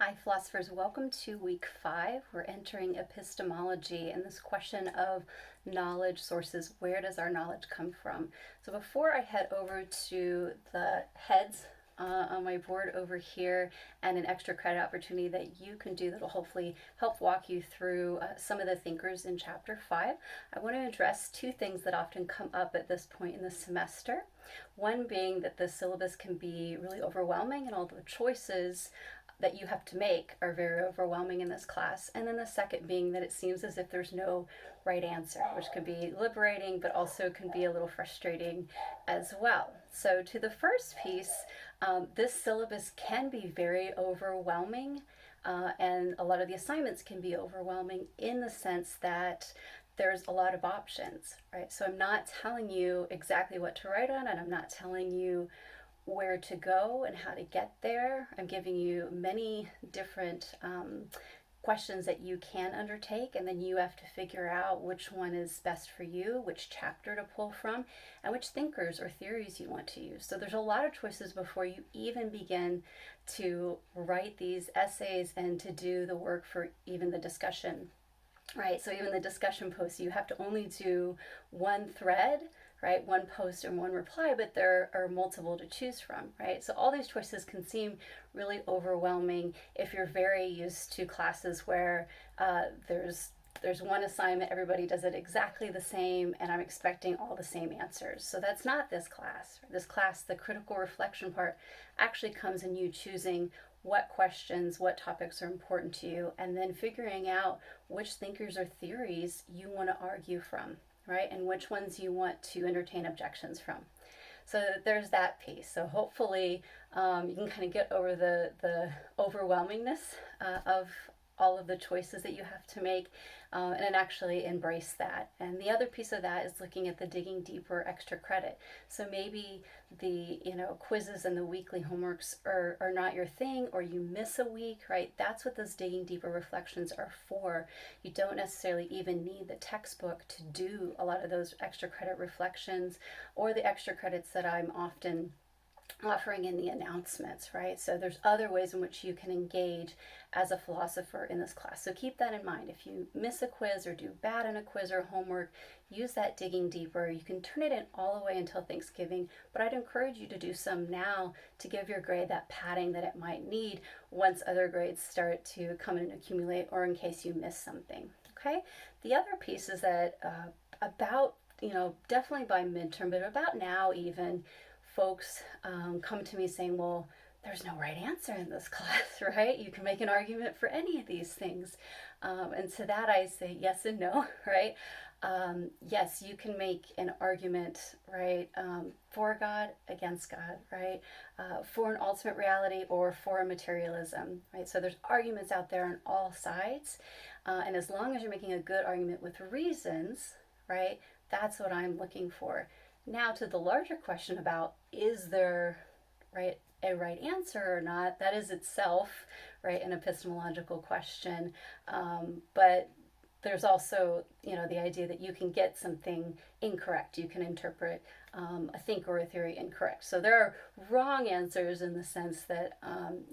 Hi, philosophers. Welcome to week 5. We're entering epistemology and this question of knowledge sources. Where does our knowledge come from? So, before I head over to the heads on my board over here and an extra credit opportunity that you can do that will hopefully help walk you through some of the thinkers in chapter 5, I want to address two things that often come up at this point in the semester. One being that the syllabus can be really overwhelming and all the choices that you have to make are very overwhelming in this class. And then the second being that it seems as if there's no right answer, which can be liberating, but also can be a little frustrating as well. So to the first piece, this syllabus can be very overwhelming, and a lot of the assignments can be overwhelming in the sense that there's a lot of options, right? So I'm not telling you exactly what to write on, and I'm not telling you where to go and how to get there. I'm giving you many different questions that you can undertake, and then you have to figure out which one is best for you, which chapter to pull from, and which thinkers or theories you want to use. So there's a lot of choices before you even begin to write these essays and to do the work for even the discussion. Right, so even the discussion posts, you have to only do one thread, right? One post and one reply, but there are multiple to choose from, right? So all these choices can seem really overwhelming if you're very used to classes where there's one assignment, everybody does it exactly the same, and I'm expecting all the same answers. So that's not this class. This class, the critical reflection part, actually comes in you choosing what questions, what topics are important to you, and then figuring out which thinkers or theories you want to argue from, right? And which ones you want to entertain objections from. So there's that piece. So hopefully you can kind of get over the overwhelmingness of all of the choices that you have to make, and then actually embrace that. And the other piece of that is looking at the digging deeper extra credit. So maybe the quizzes and the weekly homeworks are not your thing, or you miss a week, right? That's what those digging deeper reflections are for. You don't necessarily even need the textbook to do a lot of those extra credit reflections or the extra credits that I'm often offering in the announcements, right? So there's other ways in which you can engage as a philosopher in this class. So keep that in mind. If you miss a quiz or do bad in a quiz or homework, use that digging deeper. You can turn it in all the way until Thanksgiving, but I'd encourage you to do some now to give your grade that padding that it might need once other grades start to come in and accumulate, or in case you miss something, okay? The other piece is that about, definitely by midterm, but about now even, folks come to me saying, well, there's no right answer in this class, right? You can make an argument for any of these things. And to that I say yes and no, right? Yes, you can make an argument, right, for God, against God, right, for an ultimate reality or for a materialism, right? So there's arguments out there on all sides. And as long as you're making a good argument with reasons, right, that's what I'm looking for. Now to the larger question about, is there, right, a right answer or not, that is itself, right, an epistemological question. But there's also, the idea that you can get something incorrect. You can interpret a thinker or a theory incorrect. So there are wrong answers in the sense that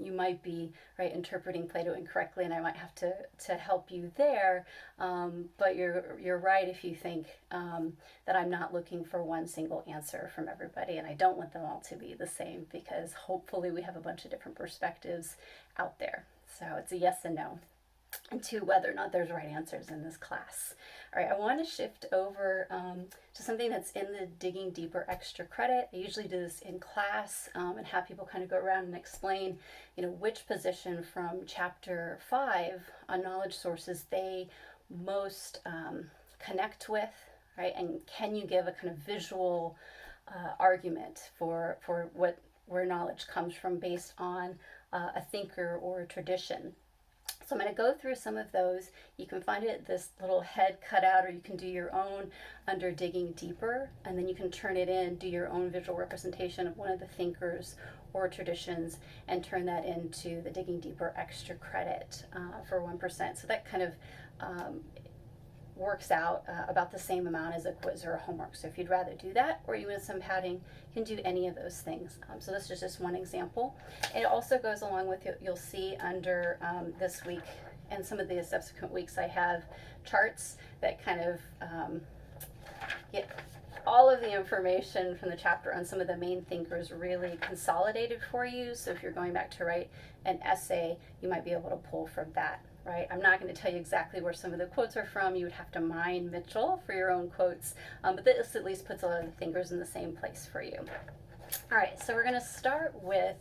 you might be, right, interpreting Plato incorrectly, and I might have to help you there. But you're right if you think that I'm not looking for one single answer from everybody, and I don't want them all to be the same, because hopefully we have a bunch of different perspectives out there. So it's a yes and no, and to whether or not there's right answers in this class. All right, I want to shift over to something that's in the digging deeper extra credit. I usually do this in class and have people kind of go around and explain, which position from chapter 5 on knowledge sources they most connect with, right? And can you give a kind of visual argument for where knowledge comes from based on a thinker or a tradition? So I'm going to go through some of those. You can find it this little head cutout, or you can do your own under digging deeper, and then you can turn it in, do your own visual representation of one of the thinkers or traditions, and turn that into the digging deeper extra credit for 1%. So that kind of works out about the same amount as a quiz or a homework. So if you'd rather do that, or you want some padding, you can do any of those things. So this is just one example. It also goes along with, you'll see under this week and some of the subsequent weeks, I have charts that kind of get all of the information from the chapter on some of the main thinkers really consolidated for you. So if you're going back to write an essay, you might be able to pull from that, right? I'm not going to tell you exactly where some of the quotes are from. You would have to mine Mitchell for your own quotes, but this at least puts a lot of the thinkers in the same place for you. All right, so we're going to start with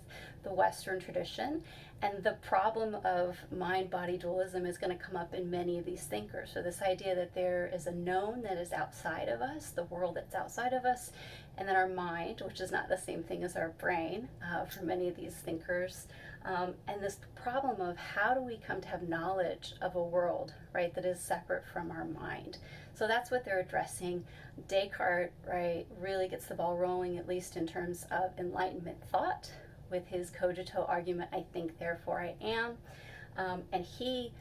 the Western tradition, and the problem of mind-body dualism is going to come up in many of these thinkers. So this idea that there is a known that is outside of us, the world that's outside of us, and then our mind, which is not the same thing as our brain for many of these thinkers, and this problem of how do we come to have knowledge of a world, right, that is separate from our mind. So that's what they're addressing. Descartes, right, really gets the ball rolling, at least in terms of Enlightenment thought, with his cogito argument, I think, therefore I am. And he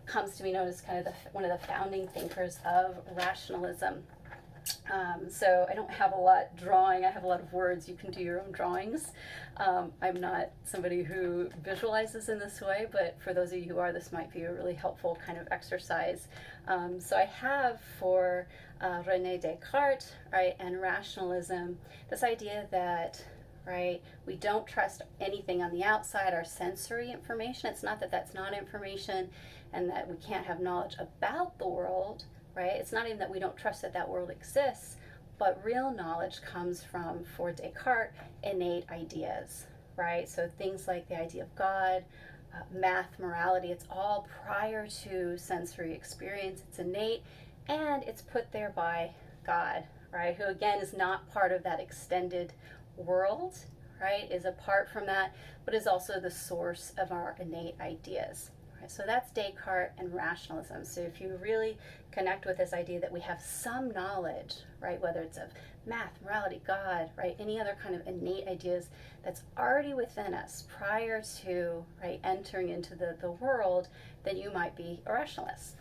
comes to be known as kind of one of the founding thinkers of rationalism. So I don't have a lot drawing, I have a lot of words. You can do your own drawings. I'm not somebody who visualizes in this way, but for those of you who are, this might be a really helpful kind of exercise. So I have for René Descartes, right, and rationalism, this idea that, right, we don't trust anything on the outside, our sensory information. It's not that that's not information and that we can't have knowledge about the world, right? It's not even that we don't trust that that world exists, but real knowledge comes from, for Descartes, innate ideas, right? So things like the idea of God, math, morality, it's all prior to sensory experience. It's innate, and it's put there by God, right? Who again is not part of that extended world, right, is apart from that, but is also the source of our innate ideas. Right? So that's Descartes and rationalism. So if you really connect with this idea that we have some knowledge, right, whether it's of math, morality, God, right, any other kind of innate ideas that's already within us prior to, right, entering into the world, then you might be a rationalist.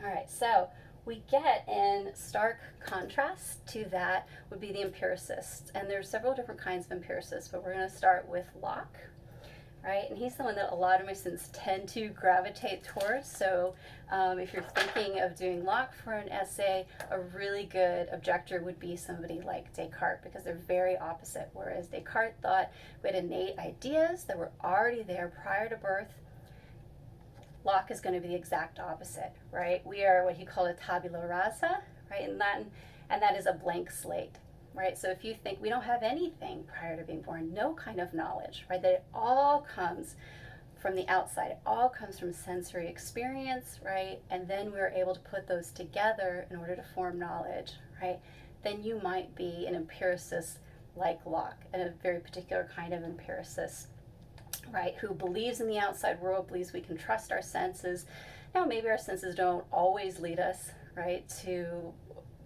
All right, so we get in stark contrast to that would be the empiricists. And there's several different kinds of empiricists, but we're going to start with Locke, right? And he's the one that a lot of my students tend to gravitate towards. So if you're thinking of doing Locke for an essay, a really good objector would be somebody like Descartes, because they're very opposite. Whereas Descartes thought we had innate ideas that were already there prior to birth, Locke is going to be the exact opposite, right? We are what he called a tabula rasa, right, in Latin, and that is a blank slate, right? So if you think we don't have anything prior to being born, no kind of knowledge, right, that it all comes from the outside, it all comes from sensory experience, right, and then we're able to put those together in order to form knowledge, right, then you might be an empiricist like Locke, and a very particular kind of empiricist, right, who believes in the outside world, believes we can trust our senses. Now, maybe our senses don't always lead us, right, to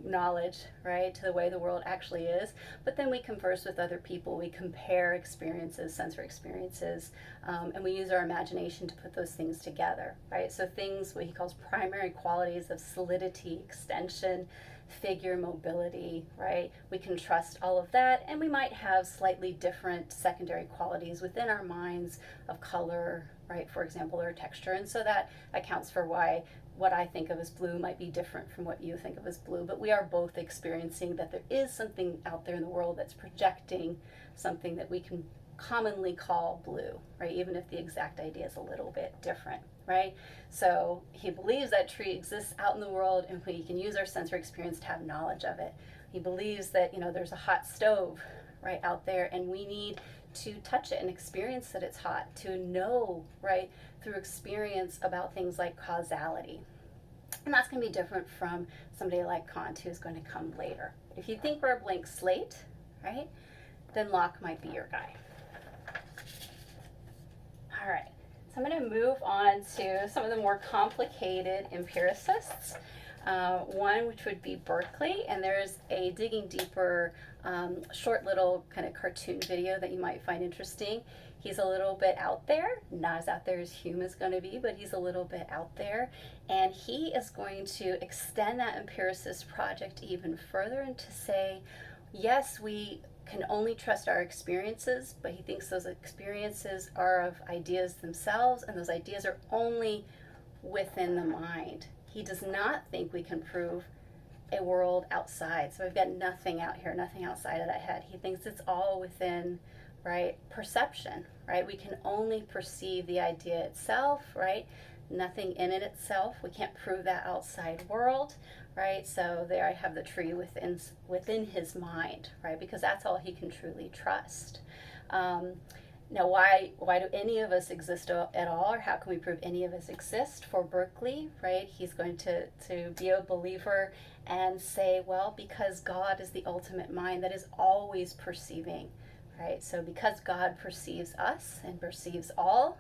knowledge, right, to the way the world actually is, but then we converse with other people, we compare experiences, sensory experiences, and we use our imagination to put those things together, right? So things, what he calls primary qualities of solidity, extension, figure, mobility, right? We can trust all of that, and we might have slightly different secondary qualities within our minds of color, right, for example, or texture, and so that accounts for why what I think of as blue might be different from what you think of as blue, but we are both experiencing that there is something out there in the world that's projecting something that we can commonly call blue, right, even if the exact idea is a little bit different, right? So he believes that tree exists out in the world and we can use our sensory experience to have knowledge of it. He believes that, you know, there's a hot stove, right, out there, and we need to touch it and experience that it's hot, to know, right, through experience about things like causality. And that's going to be different from somebody like Kant, who's going to come later. If you think we're a blank slate, right, then Locke might be your guy. All right, so I'm going to move on to some of the more complicated empiricists. One which would be Berkeley, and there's a digging deeper short little kind of cartoon video that you might find interesting. He's a little bit out there, not as out there as Hume is going to be, but he's a little bit out there. And he is going to extend that empiricist project even further and to say, yes, we can only trust our experiences, but he thinks those experiences are of ideas themselves, and those ideas are only within the mind. He does not think we can prove a world outside. So we've got nothing out here, nothing outside of that head. He thinks it's all within, right, perception, right? We can only perceive the idea itself, right? Nothing in it itself. We can't prove that outside world, right? So there I have the tree within his mind, right? Because that's all he can truly trust. Now, why do any of us exist at all, or how can we prove any of us exist? For Berkeley, right, he's going to be a believer and say, well, because God is the ultimate mind that is always perceiving, right? So because God perceives us and perceives all,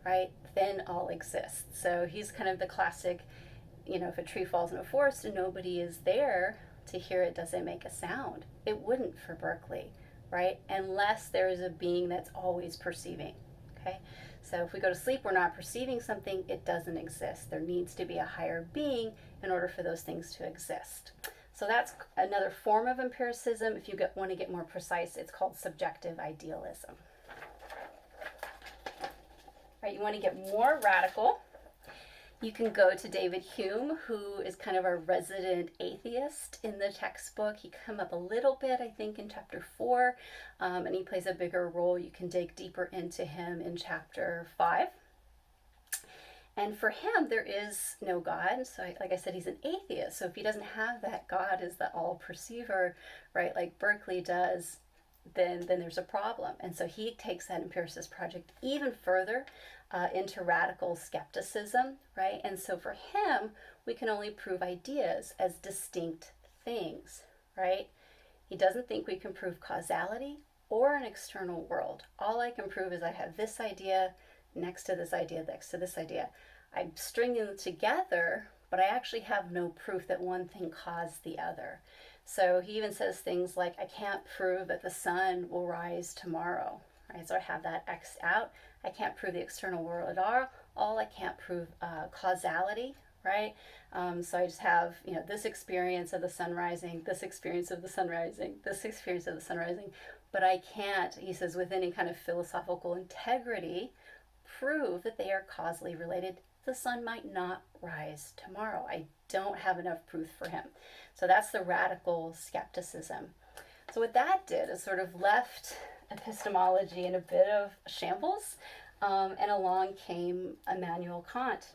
right, then all exists. So he's kind of the classic, if a tree falls in a forest and nobody is there to hear it, does it make a sound? It wouldn't for Berkeley, right? Unless there is a being that's always perceiving, okay? So if we go to sleep, we're not perceiving something, it doesn't exist. There needs to be a higher being in order for those things to exist. So that's another form of empiricism. If you want to get more precise, it's called subjective idealism. Right, you want to get more radical, you can go to David Hume, who is kind of our resident atheist in the textbook. He come up a little bit, I think, in chapter 4, and he plays a bigger role. You can dig deeper into him in chapter 5. And for him, there is no God. So like I said, he's an atheist. So if he doesn't have that God as the all-perceiver, right, like Berkeley does, then there's a problem. And so he takes that empiricist project even further into radical skepticism, right? And so for him, we can only prove ideas as distinct things, right? He doesn't think we can prove causality or an external world. All I can prove is I have this idea next to this idea, next to this idea. I'm stringing them together, but I actually have no proof that one thing caused the other. So he even says things like, I can't prove that the sun will rise tomorrow, right? So I have that X out. I can't prove the external world at all. I can't prove causality, right? So I just have, this experience of the sun rising, this experience of the sun rising, this experience of the sun rising. But I can't, he says, with any kind of philosophical integrity, prove that they are causally related. The sun might not rise tomorrow. I don't have enough proof for him. So that's the radical skepticism. So what that did is sort of left epistemology in a bit of shambles, and along came Immanuel Kant,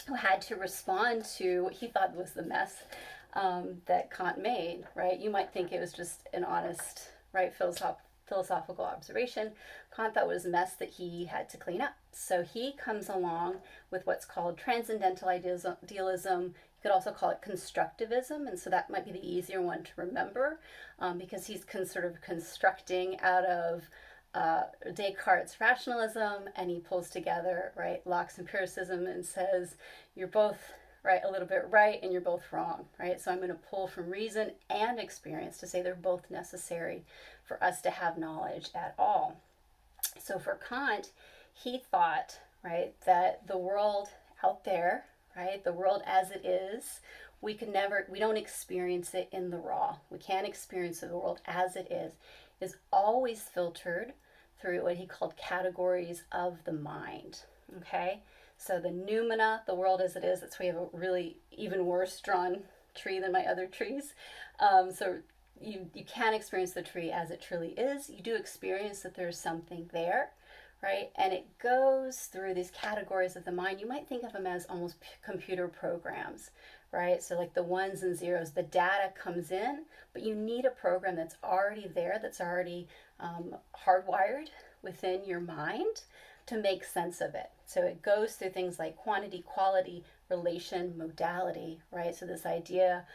who had to respond to what he thought was the mess that Kant made, right? You might think it was just an honest, right, philosophical observation. Kant thought it was a mess that he had to clean up. So he comes along with what's called transcendental idealism. You could also call it constructivism, and so that might be the easier one to remember, because he's sort of constructing out of Descartes' rationalism, and he pulls together, right, Locke's empiricism and says, you're both right, a little bit right, and you're both wrong, right? So I'm going to pull from reason and experience to say they're both necessary for us to have knowledge at all. So for Kant, he thought, right, that the world out there, right, the world as it is, we don't experience it in the raw. We can't experience the world as it is always filtered through what he called categories of the mind, okay? So the noumena, the world as it is, that's why we have a really even worse drawn tree than my other trees. So you can't experience the tree as it truly is. You do experience that there's something there, right? And it goes through these categories of the mind. You might think of them as almost computer programs, right? So like the ones and zeros, the data comes in, but you need a program that's already there, that's already hardwired within your mind to make sense of it. So it goes through things like quantity, quality, relation, modality, right? So this idea,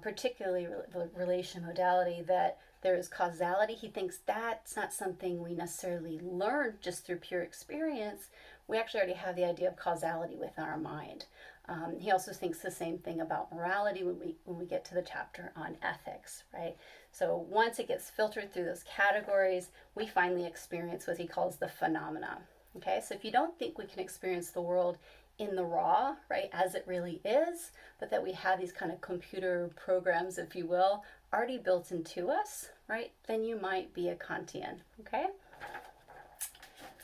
particularly relation, modality, that there is causality. He thinks that's not something we necessarily learn just through pure experience. We actually already have the idea of causality within our mind. He also thinks the same thing about morality when we get to the chapter on ethics, right? So once it gets filtered through those categories, we finally experience what he calls the phenomena. Okay, so if you don't think we can experience the world in the raw, right, as it really is, but that we have these kind of computer programs, if you will, already built into us, right, then you might be a Kantian, okay?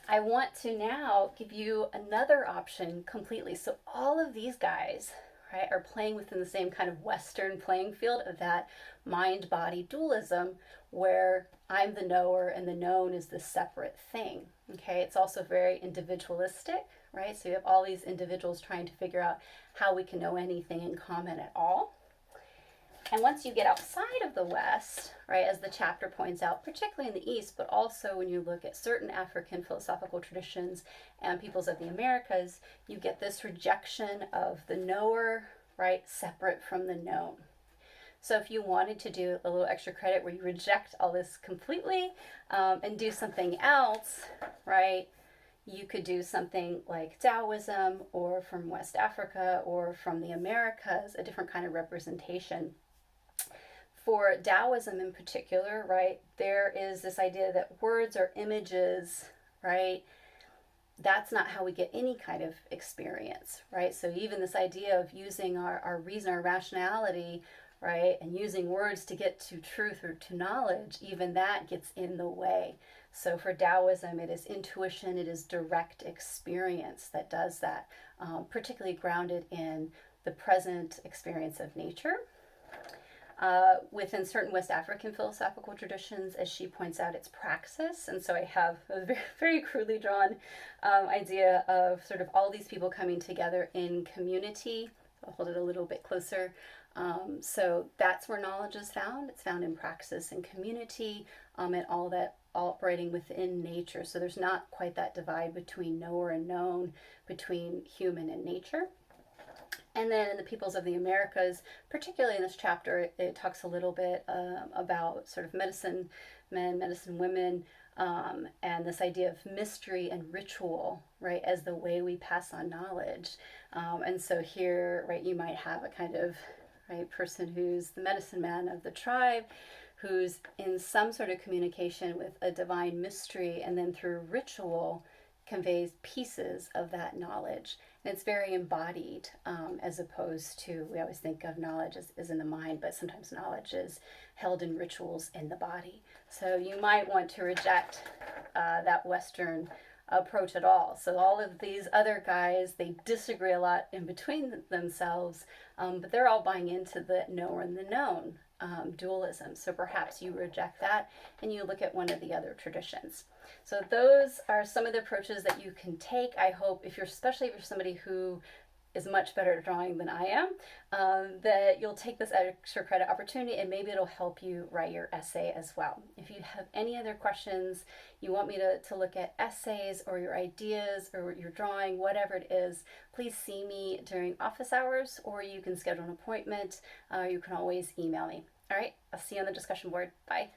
I want to now give you another option completely. So all of these guys, right, are playing within the same kind of Western playing field of that mind-body dualism where I'm the knower and the known is the separate thing, okay? It's also very individualistic, right? So you have all these individuals trying to figure out how we can know anything in common at all. And once you get outside of the West, right, as the chapter points out, particularly in the East, but also when you look at certain African philosophical traditions and peoples of the Americas, you get this rejection of the knower, right, separate from the known. So if you wanted to do a little extra credit where you reject all this completely and do something else, right, you could do something like Taoism or from West Africa or from the Americas, a different kind of representation. For Taoism in particular, right, there is this idea that words are images, right? That's not how we get any kind of experience, right? So even this idea of using our reason, our rationality, right, and using words to get to truth or to knowledge, even that gets in the way. So for Taoism, it is intuition, it is direct experience that does that, particularly grounded in the present experience of nature. Within certain West African philosophical traditions, as she points out, it's praxis. And so I have a very, very crudely drawn idea of sort of all these people coming together in community. I'll hold it a little bit closer. So that's where knowledge is found. It's found in praxis and community, and all that operating within nature. So there's not quite that divide between knower and known, between human and nature. And then in the peoples of the Americas, particularly in this chapter, it talks a little bit about sort of medicine men, medicine women, and this idea of mystery and ritual, right, as the way we pass on knowledge. And so here, right, you might have a kind of, right, person who's the medicine man of the tribe, who's in some sort of communication with a divine mystery, and then through ritual conveys pieces of that knowledge. And it's very embodied, as opposed to, we always think of knowledge as in the mind, but sometimes knowledge is held in rituals in the body. So you might want to reject that Western approach at all. So all of these other guys, they disagree a lot in between themselves, but they're all buying into the knower and the known dualism. So perhaps you reject that and you look at one of the other traditions. So those are some of the approaches that you can take. I hope, especially if you're somebody who is much better at drawing than I am, that you'll take this extra credit opportunity and maybe it'll help you write your essay as well. If you have any other questions, you want me to look at essays or your ideas or your drawing, whatever it is, please see me during office hours, or you can schedule an appointment. You can always email me. All right, I'll see you on the discussion board. Bye.